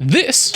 This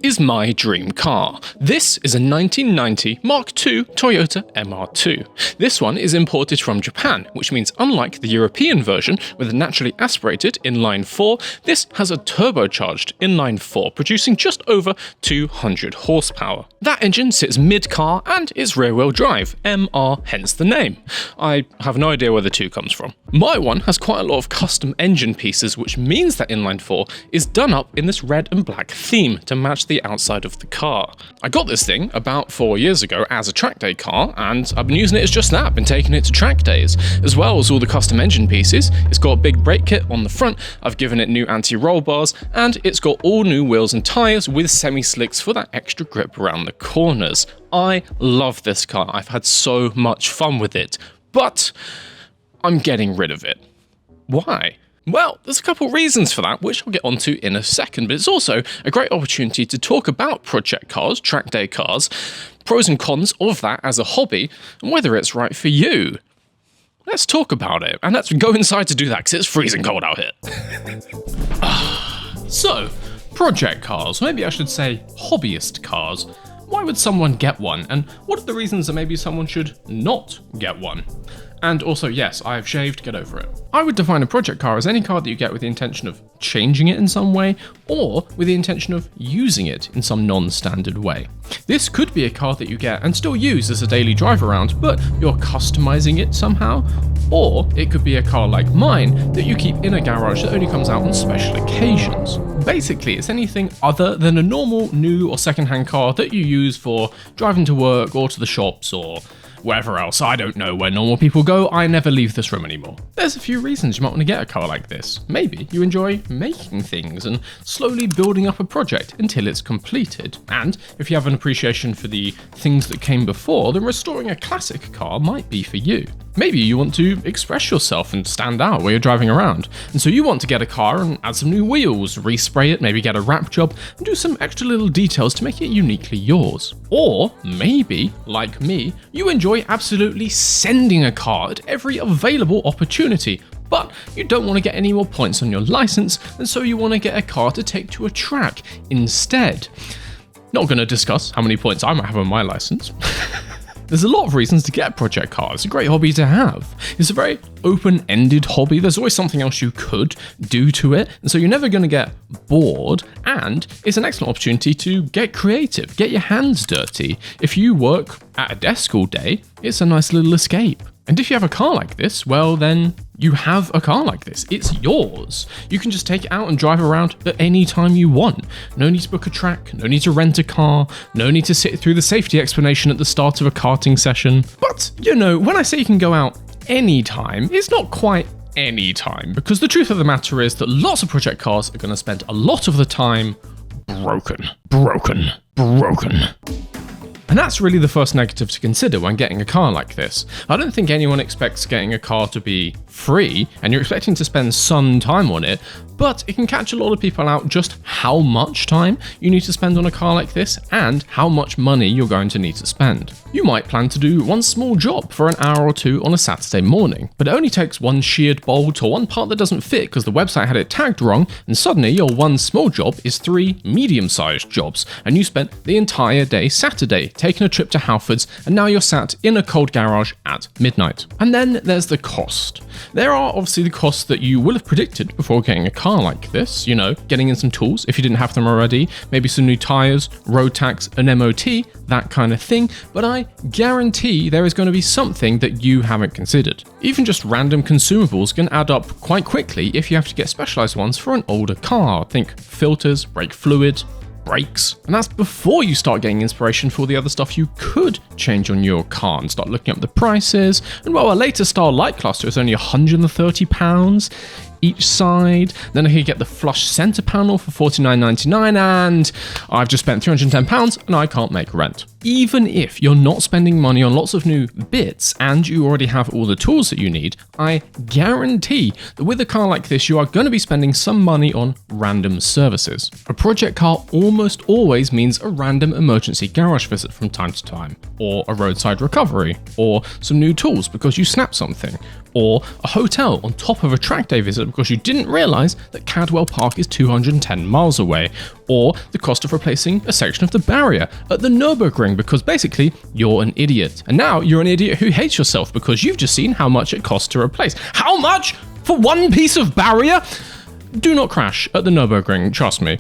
is my dream car. This is a 1990 Mark II Toyota MR2. This one is imported from Japan, which means unlike the European version with a naturally aspirated inline-4, this has a turbocharged inline-4 producing just over 200 horsepower. That engine sits mid-car and is rear-wheel drive, MR hence the name. I have no idea where the 2 comes from. My one has quite a lot of custom engine pieces, which means that inline-4 is done up in this red and black theme to match the outside of the car. I got this thing about 4 years ago as a track day car, and I've been using it as just that, been taking it to track days. As well as all the custom engine pieces, it's got a big brake kit on the front, I've given it new anti-roll bars, and it's got all new wheels and tyres with semi-slicks for that extra grip around the corners. I love this car, I've had so much fun with it, but I'm getting rid of it. Why? Well, there's a couple reasons for that, which I'll get onto in a second, but it's also a great opportunity to talk about project cars, track day cars, pros and cons of that as a hobby, and whether it's right for you. Let's talk about it, and let's go inside to do that, because it's freezing cold out here. So, project cars, maybe I should say hobbyist cars. Why would someone get one, and what are the reasons that maybe someone should not get one? And also, yes, I have shaved, get over it. I would define a project car as any car that you get with the intention of changing it in some way, or with the intention of using it in some non-standard way. This could be a car that you get and still use as a daily drive around, but you're customizing it somehow. Or it could be a car like mine that you keep in a garage that only comes out on special occasions. Basically, it's anything other than a normal new or second-hand car that you use for driving to work or to the shops or wherever else. I don't know where normal people go, I never leave this room anymore. There's a few reasons you might want to get a car like this. Maybe you enjoy making things and slowly building up a project until it's completed. And if you have an appreciation for the things that came before, then restoring a classic car might be for you. Maybe you want to express yourself and stand out while you're driving around, and so you want to get a car and add some new wheels, respray it, maybe get a wrap job, and do some extra little details to make it uniquely yours. Or maybe, like me, you enjoy absolutely sending a car at every available opportunity, but you don't want to get any more points on your license, and so you want to get a car to take to a track instead. Not going to discuss how many points I might have on my license. There's a lot of reasons to get a project car. It's a great hobby to have. It's a very open-ended hobby. There's always something else you could do to it, and so you're never going to get bored, and it's an excellent opportunity to get creative, get your hands dirty. If you work at a desk all day, it's a nice little escape. And if you have a car like this, well then, you have a car like this. It's yours. You can just take it out and drive around at any time you want. No need to book a track, no need to rent a car, no need to sit through the safety explanation at the start of a karting session. But, you know, when I say you can go out anytime, it's not quite any time, because the truth of the matter is that lots of project cars are going to spend a lot of the time broken. And that's really the first negative to consider when getting a car like this. I don't think anyone expects getting a car to be free, and you're expecting to spend some time on it, but it can catch a lot of people out just how much time you need to spend on a car like this and how much money you're going to need to spend. You might plan to do one small job for an hour or two on a Saturday morning, but it only takes one sheared bolt or one part that doesn't fit because the website had it tagged wrong, and suddenly your one small job is 3 medium-sized jobs, and you spent the entire day Saturday taking a trip to Halfords, and now you're sat in a cold garage at midnight. And then there's the cost. There are obviously the costs that you will have predicted before getting a car like this, you know, getting in some tools if you didn't have them already, maybe some new tyres, road tax, an MOT, that kind of thing, but I guarantee there is going to be something that you haven't considered. Even just random consumables can add up quite quickly if you have to get specialised ones for an older car. Think filters, brake fluid, brakes, and that's before you start getting inspiration for all the other stuff you could change on your car and start looking up the prices. And while a later style light cluster is only £130 each side, then I could get the flush center panel for $49.99, and I've just spent £310 and I can't make rent. Even if you're not spending money on lots of new bits and you already have all the tools that you need, I guarantee that with a car like this you are going to be spending some money on random services. A project car almost always means a random emergency garage visit from time to time, or a roadside recovery, or some new tools because you snapped something, or a hotel on top of a track day visit because you didn't realise that Cadwell Park is 210 miles away, or the cost of replacing a section of the barrier at the Nürburgring because basically you're an idiot. And now you're an idiot who hates yourself because you've just seen how much it costs to replace. How much for one piece of barrier? Do not crash at the Nürburgring, trust me.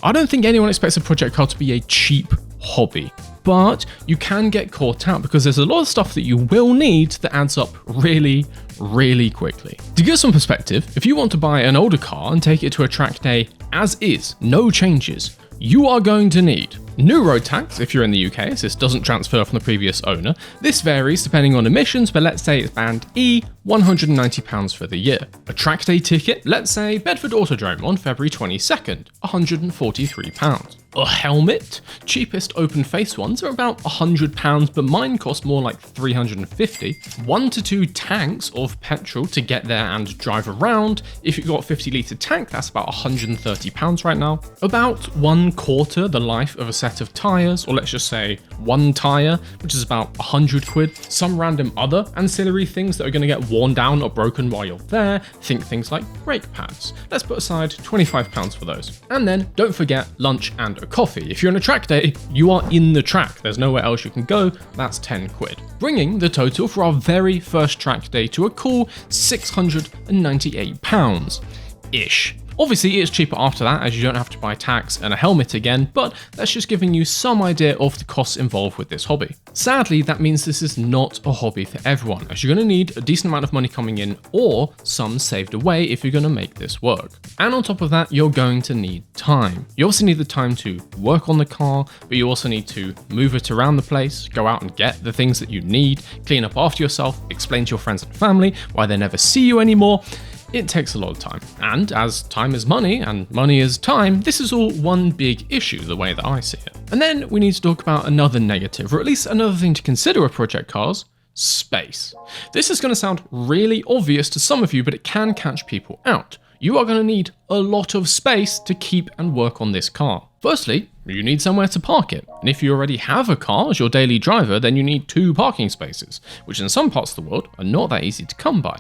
I don't think anyone expects a project car to be a cheap hobby, but you can get caught out because there's a lot of stuff that you will need that adds up really, really quickly. To give some perspective, if you want to buy an older car and take it to a track day as is, no changes, you are going to need new road tax if you're in the UK, so this doesn't transfer from the previous owner. This varies depending on emissions, but let's say it's band E, £190 for the year. A track day ticket, let's say Bedford Autodrome on February 22nd, £143. A helmet, cheapest open face ones are about £100, but mine cost more like $350. 1 to 2 tanks of petrol to get there and drive around. If you've got a 50-litre tank, that's about £130 right now. About 1/4 the life of a set of tyres, or let's just say one tyre, which is about 100 quid. Some random other ancillary things that are going to get worn down or broken while you're there. Think things like brake pads. Let's put aside £25 for those. And then don't forget lunch and a coffee. If you're on a track day, you are in the track. There's nowhere else you can go. That's 10 quid. Bringing the total for our very first track day to a cool £698-ish. Obviously, it's cheaper after that as you don't have to buy tax and a helmet again, but that's just giving you some idea of the costs involved with this hobby. Sadly, that means this is not a hobby for everyone, as you're going to need a decent amount of money coming in or some saved away if you're going to make this work. And on top of that, you're going to need time. You also need the time to work on the car, but you also need to move it around the place, go out and get the things that you need, clean up after yourself, explain to your friends and family why they never see you anymore. It takes a lot of time, and as time is money and money is time, this is all one big issue the way that I see it. And then we need to talk about another negative, or at least another thing to consider with project cars: space. This is going to sound really obvious to some of you, but it can catch people out. You are going to need a lot of space to keep and work on this car. Firstly, you need somewhere to park it, and if you already have a car as your daily driver, then you need 2 parking spaces, which in some parts of the world are not that easy to come by.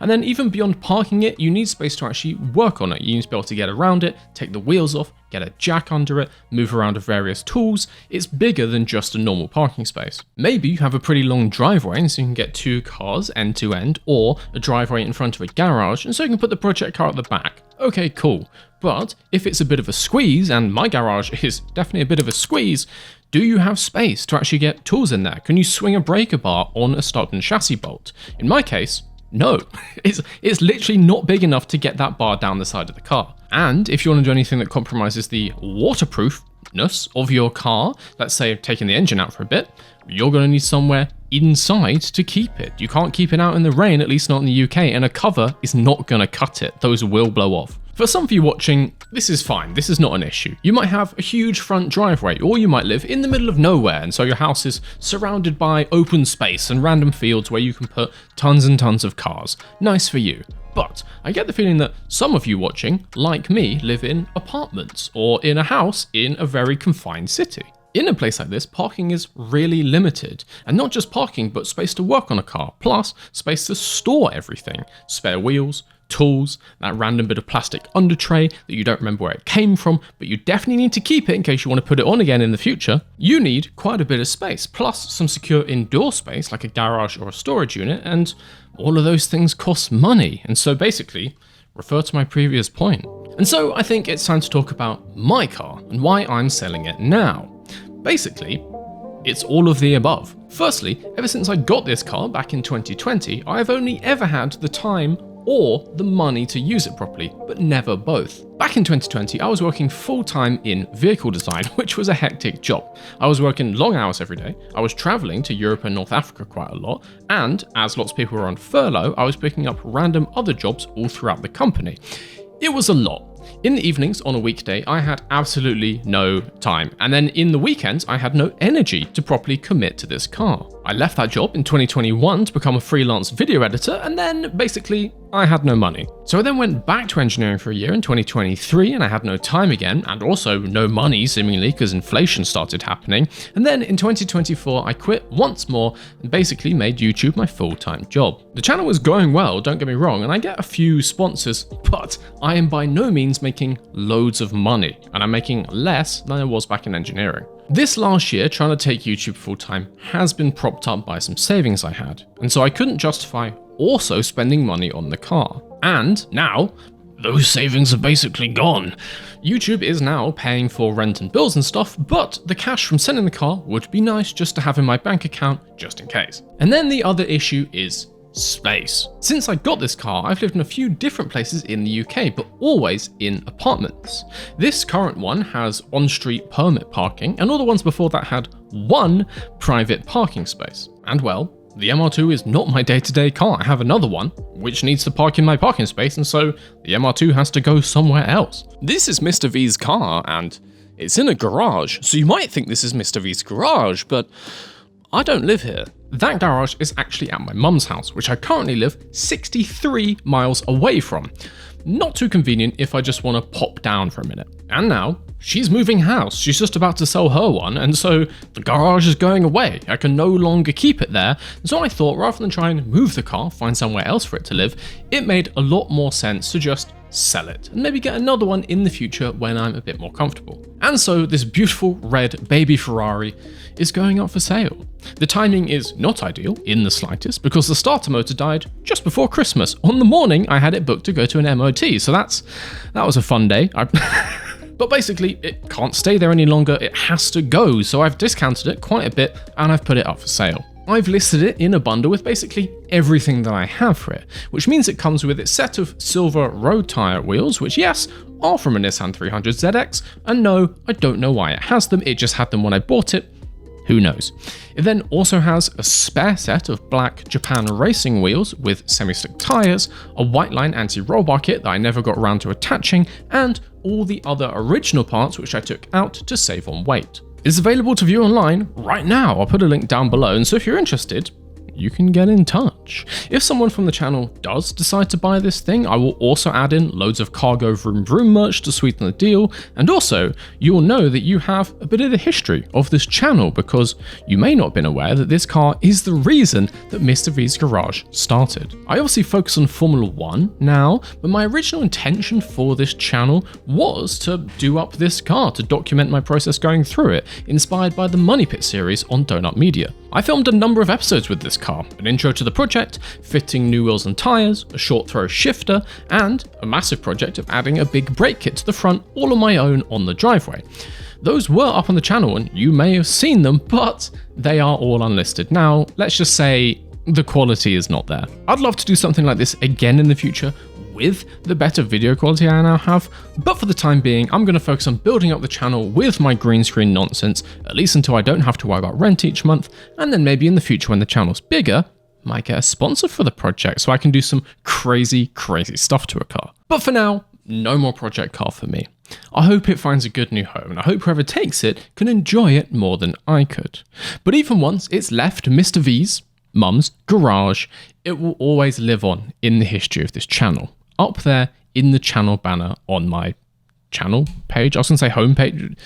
And then even beyond parking it, you need space to actually work on it. You need to be able to get around it, take the wheels off, get a jack under it, move around with various tools. It's bigger than just a normal parking space. Maybe you have a pretty long driveway and so you can get 2 cars end to end, or a driveway in front of a garage, and so you can put the project car at the back. Okay, cool. But if it's a bit of a squeeze, and my garage is definitely a bit of a squeeze, do you have space to actually get tools in there? Can you swing a breaker bar on a stud and chassis bolt? In my case, no. It's literally not big enough to get that bar down the side of the car. And if you want to do anything that compromises the waterproofness of your car, let's say taking the engine out for a bit, you're going to need somewhere inside to keep it. You can't keep it out in the rain, at least not in the UK, and a cover is not going to cut it. Those will blow off. For some of you watching, this is fine, this is not an issue. You might have a huge front driveway, or you might live in the middle of nowhere, and so your house is surrounded by open space and random fields where you can put tons and tons of cars. Nice for you. But I get the feeling that some of you watching, like me, live in apartments, or in a house in a very confined city. In a place like this, parking is really limited, and not just parking, but space to work on a car, plus space to store everything, spare wheels, tools, that random bit of plastic under tray that you don't remember where it came from, but you definitely need to keep it in case you want to put it on again in the future. You need quite a bit of space, plus some secure indoor space like a garage or a storage unit, and all of those things cost money. And so basically, refer to my previous point. And so I think it's time to talk about my car and why I'm selling it now. Basically, it's all of the above. Firstly, ever since I got this car back in 2020, I've only ever had the time or the money to use it properly, but never both. Back in 2020, I was working full-time in vehicle design, which was a hectic job. I was working long hours every day, I was traveling to Europe and North Africa quite a lot, and as lots of people were on furlough, I was picking up random other jobs all throughout the company. It was a lot. In the evenings on a weekday, I had absolutely no time. And then in the weekends, I had no energy to properly commit to this car. I left that job in 2021 to become a freelance video editor, and then basically I had no money. So I then went back to engineering for a year in 2023, and I had no time again, and also no money seemingly because inflation started happening. And then in 2024, I quit once more and basically made YouTube my full-time job. The channel was going well, don't get me wrong, and I get a few sponsors, but I am by no means making loads of money, and I'm making less than I was back in engineering. This last year, trying to take YouTube full-time has been propped up by some savings I had, and so I couldn't justify also spending money on the car. And now, those savings are basically gone. YouTube is now paying for rent and bills and stuff, but the cash from selling the car would be nice just to have in my bank account just in case. And then the other issue is space. Since I got this car, I've lived in a few different places in the UK, but always in apartments. This current one has on-street permit parking, and all the ones before that had one private parking space. And well, the MR2 is not my day-to-day car. I have another one, which needs to park in my parking space, and so the MR2 has to go somewhere else. This is Mr. V's car, and it's in a garage, so you might think this is Mr. V's garage, but I don't live here. That garage is actually at my mum's house, which I currently live 63 miles away from. Not too convenient if I just want to pop down for a minute. And now, she's moving house. She's just about to sell her one, and so the garage is going away. I can no longer keep it there. So I thought, rather than try and move the car, find somewhere else for it to live, it made a lot more sense to just sell it and maybe get another one in the future when I'm a bit more comfortable. And so this beautiful red baby Ferrari is going up for sale. The timing is not ideal in the slightest because the starter motor died just before Christmas. On the morning I had it booked to go to an MOT, so that was a fun day. But basically, it can't stay there any longer, it has to go, so I've discounted it quite a bit and I've put it up for sale. I've listed it in a bundle with basically everything that I have for it, which means it comes with its set of silver road tyre wheels, which yes, are from a Nissan 300ZX, and no, I don't know why it has them, it just had them when I bought it. Who knows? It then also has a spare set of black Japan racing wheels with semi-slick tyres, a white line anti-roll bar kit that I never got around to attaching, and all the other original parts which I took out to save on weight. It's available to view online right now. I'll put a link down below, and so if you're interested, you can get in touch. If someone from the channel does decide to buy this thing, I will also add in loads of cargo vroom vroom merch to sweeten the deal, and also you will know that you have a bit of the history of this channel because you may not have been aware that this car is the reason that Mr. V's Garage started. I obviously focus on Formula 1 now, but my original intention for this channel was to do up this car, to document my process going through it, inspired by the Money Pit series on Donut Media. I filmed a number of episodes with this car, an intro to the project, fitting new wheels and tyres, a short throw shifter, and a massive project of adding a big brake kit to the front all on my own on the driveway. Those were up on the channel and you may have seen them, but they are all unlisted. Now, let's just say the quality is not there. I'd love to do something like this again in the future with the better video quality I now have, but for the time being, I'm going to focus on building up the channel with my green screen nonsense, at least until I don't have to worry about rent each month, and then maybe in the future when the channel's bigger, might get a sponsor for the project so I can do some crazy stuff to a car. But for now, no more project car for me. I hope it finds a good new home, and I hope whoever takes it can enjoy it more than I could. But even once it's left Mr. V's, Mum's garage, it will always live on in the history of this channel. Up there in the channel banner on my channel page. I was going to say homepage.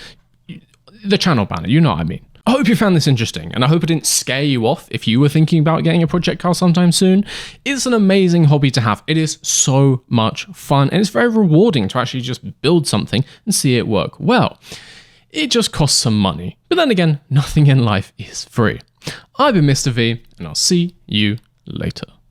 The channel banner, you know what I mean. I hope you found this interesting, and I hope it didn't scare you off if you were thinking about getting a project car sometime soon. It's an amazing hobby to have. It is so much fun, and it's very rewarding to actually just build something and see it work well. It just costs some money. But then again, nothing in life is free. I've been Mr. V, and I'll see you later.